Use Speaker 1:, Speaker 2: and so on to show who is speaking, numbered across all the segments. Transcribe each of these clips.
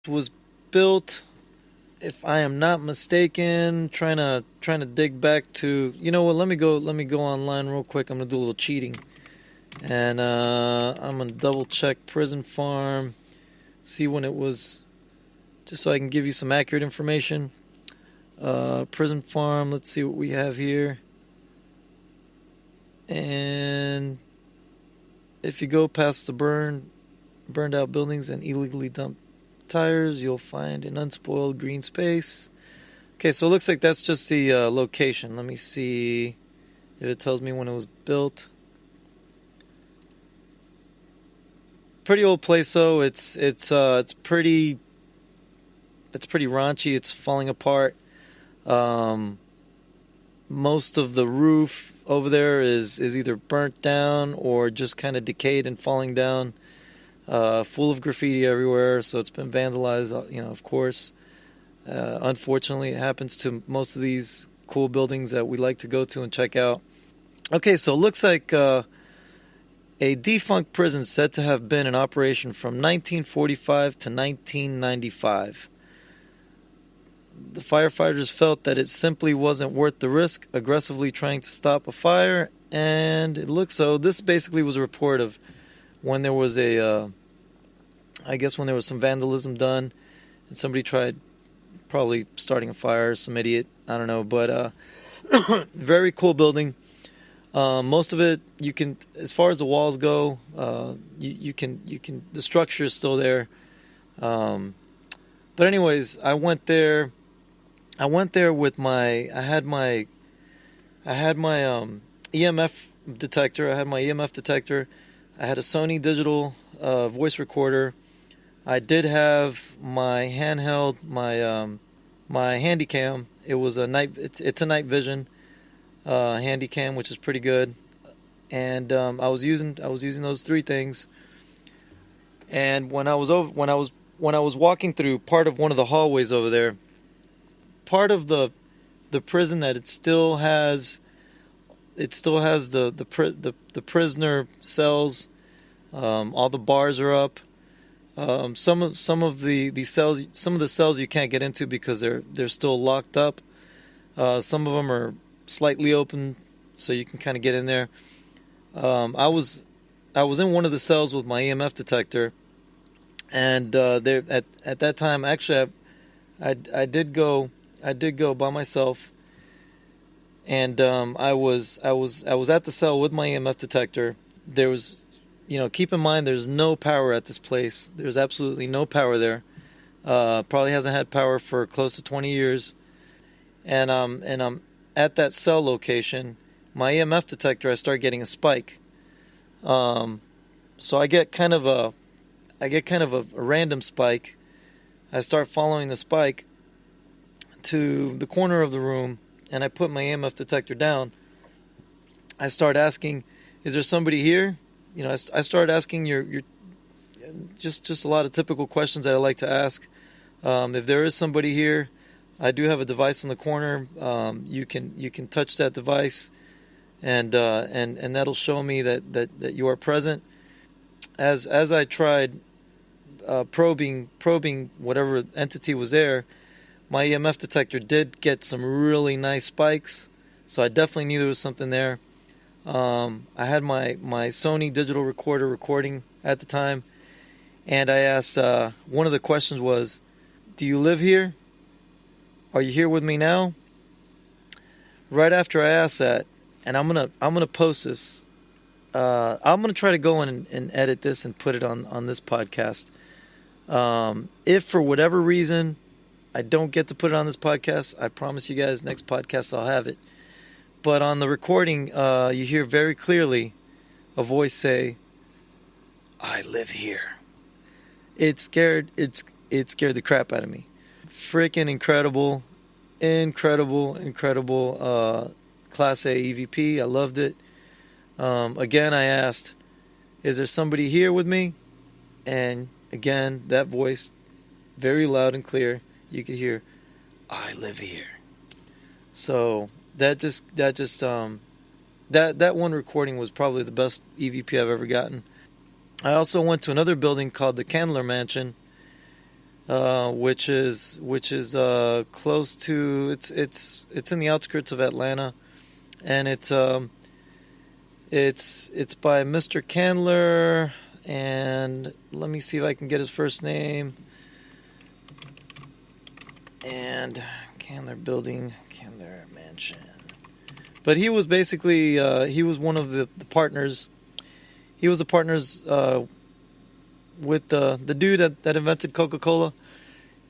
Speaker 1: was built, if I am not mistaken, trying to dig back to, you know what, let me go online real quick. I'm gonna do a little cheating. And I'm gonna double check Prison Farm, see when it was, just so I can give you some accurate information. Prison Farm, let's see what we have here. And if you go past the burned out buildings and illegally dumped tires, you'll find an unspoiled green space. Okay, so it looks like that's just the location. Let me see if it tells me when it was built. Pretty old place though. It's pretty raunchy. It's falling apart. Most of the roof over there is either burnt down or just kind of decayed and falling down. Full of graffiti everywhere, so it's been vandalized, of course. Unfortunately, it happens to most of these cool buildings that we like to go to and check out. Okay, so it looks like a defunct prison said to have been in operation from 1945 to 1995. The firefighters felt that it simply wasn't worth the risk, aggressively trying to stop a fire, and it looks so. This basically was a report of when there was when there was some vandalism done, and somebody tried probably starting a fire, some idiot, I don't know, but very cool building. Most of it, you can, as far as the walls go, you can, the structure is still there. But anyways, I went there with I had my EMF detector. I had my EMF detector. I had a Sony digital voice recorder. I did have my handheld, my Handycam. It was a night. It's a night vision Handycam, which is pretty good. And I was using those three things. And when I was walking through part of one of the hallways over there, part of the prison that it still has the prisoner cells. All the bars are up. Some of the cells you can't get into because they're still locked up. Some of them are slightly open, so you can kind of get in there. I was in one of the cells with my EMF detector, and there at that time, actually, I did go by myself, and I was at the cell with my EMF detector. There was, keep in mind, there's no power at this place. There's absolutely no power there. Probably hasn't had power for close to 20 years. And I'm at that cell location. My EMF detector, I start getting a spike. So I get kind of a random spike. I start following the spike to the corner of the room, and I put my EMF detector down. I start asking, "Is there somebody here?" I start asking your just a lot of typical questions that I like to ask. If there is somebody here, I do have a device in the corner. You can touch that device, and that'll show me that you are present. As I tried probing whatever entity was there, my EMF detector did get some really nice spikes, so I definitely knew there was something there. I had my Sony digital recorder recording at the time, and I asked, one of the questions was, "Do you live here? Are you here with me now?" Right after I asked that, and I'm gonna post this. I'm gonna try to go in and edit this and put it on this podcast. If for whatever reason I don't get to put it on this podcast, I promise you guys next podcast I'll have it. But on the recording, you hear very clearly a voice say, "I live here." It scared the crap out of me. Freaking incredible Class A EVP. I loved it. Again, I asked, "Is there somebody here with me?" And again, that voice, very loud and clear, you could hear, "I live here." So that one recording was probably the best EVP I've ever gotten. I also went to another building called the Candler Mansion. which is close to it's in the outskirts of Atlanta, and it's by Mr. Candler, and let me see if I can get his first name. And Candler Building, Candler Mansion. But he was basically he was one of the partners. He was the partners with the dude that invented Coca-Cola.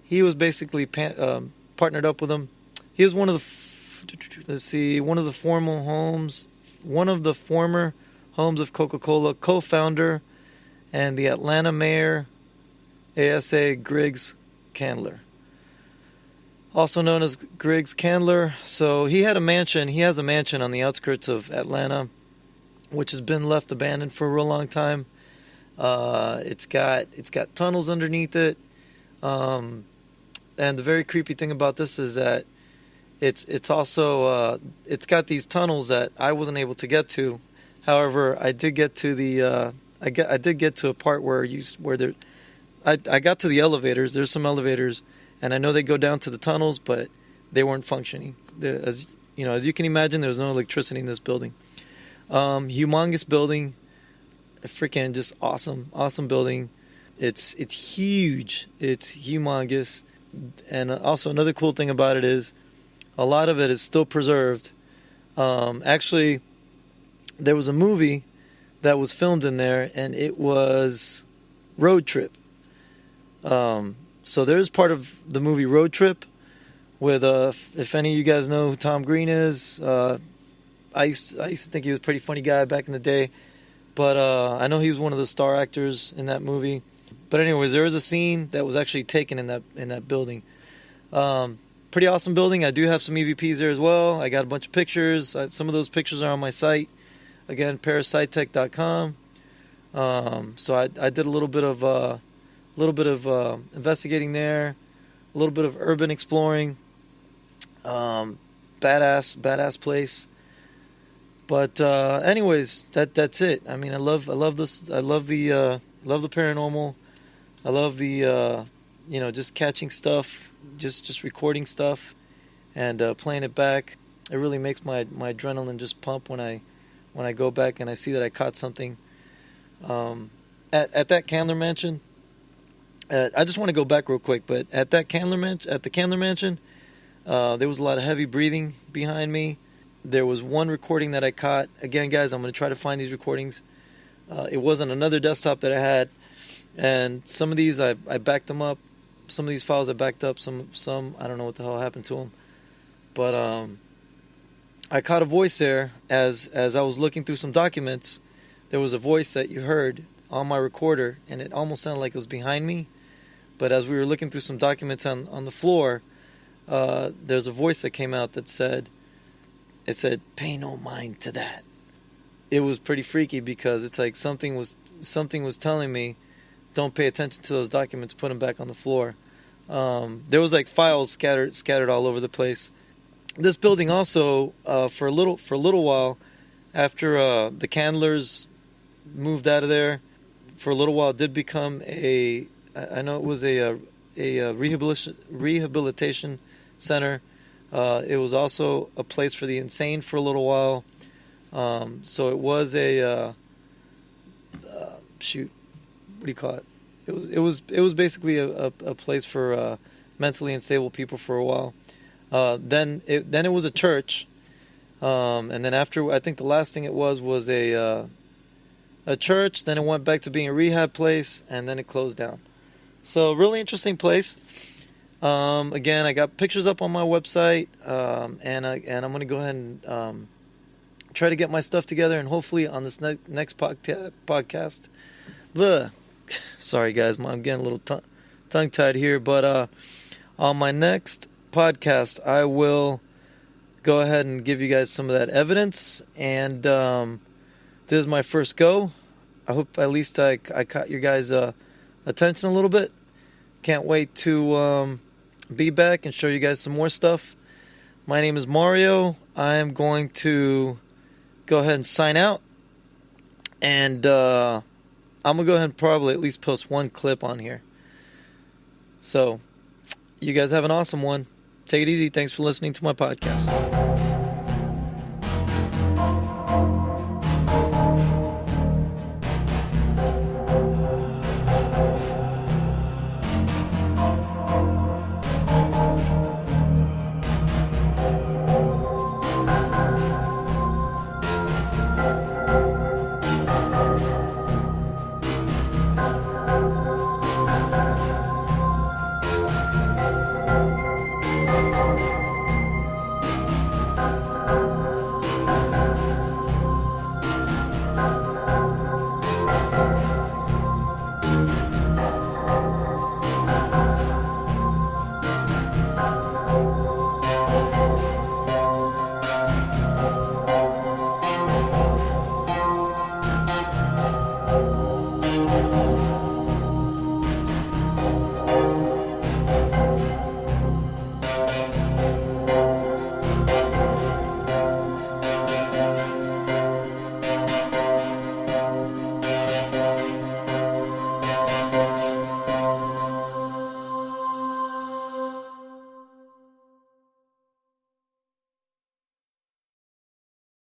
Speaker 1: He was basically partnered up with him. He was one of the former homes of Coca-Cola, co-founder, and the Atlanta mayor, ASA Griggs Candler, also known as Griggs Candler. So he has a mansion on the outskirts of Atlanta, which has been left abandoned for a real long time. It's got tunnels underneath it, and the very creepy thing about this is that it's also it's got these tunnels that I wasn't able to get to. However, I did get to I did get to a part where I got to the elevators. There's some elevators, and I know they go down to the tunnels, but they weren't functioning. As you can imagine, there's no electricity in this building. Humongous building, freaking just awesome building. It's huge. It's humongous, and also another cool thing about it is a lot of it is still preserved. Actually, there was a movie that was filmed in there, and it was Road Trip. So there's part of the movie Road Trip with if any of you guys know who Tom Green is. I used to think he was a pretty funny guy back in the day, but I know he was one of the star actors in that movie. But anyways, there was a scene that was actually taken in that building. Pretty awesome building. I do have some EVPs there as well. I got a bunch of pictures. Some of those pictures are on my site. Again, parasitech.com. So I did a little bit of investigating there, a little bit of urban exploring. Badass place. But anyways, that's it. I mean, I love this. I love the paranormal. I love the just catching stuff, just recording stuff, and playing it back. It really makes my adrenaline just pump when I go back and I see that I caught something. At that Candler Mansion, I just want to go back real quick. But at the Candler Mansion, there was a lot of heavy breathing behind me. There was one recording that I caught. Again, guys, I'm going to try to find these recordings. It was on another desktop that I had, and some of these I backed them up. Some of these files I backed up. Some I don't know what the hell happened to them. But I caught a voice there as I was looking through some documents. There was a voice that you heard on my recorder, and it almost sounded like it was behind me. But as we were looking through some documents on the floor, there's a voice that came out that said, "Pay no mind to that." It was pretty freaky because it's like something was telling me, don't pay attention to those documents, put them back on the floor. There was like files scattered all over the place. This building also, for a little while, after the Candlers moved out of there, for a little while did become I know it was a rehabilitation center. It was also a place for the insane for a little while. So it was a shoot. What do you call it? It was basically a place for mentally unstable people for a while. Then it was a church, and then after, I think the last thing it was a church. Then it went back to being a rehab place, and then it closed down. So really interesting place. Again, I got pictures up on my website, and I'm going to go ahead and try to get my stuff together, and hopefully on this next podcast. Bleh. Sorry, guys, I'm getting a little tongue-tied here, but on my next podcast, I will go ahead and give you guys some of that evidence, and this is my first go. I hope at least I caught your guys' attention a little bit. Can't wait to be back and show you guys some more stuff. My name is Mario. I am going to go ahead and sign out, and I'm going to go ahead and probably at least post one clip on here. So, you guys have an awesome one. Take it easy. Thanks for listening to my podcast.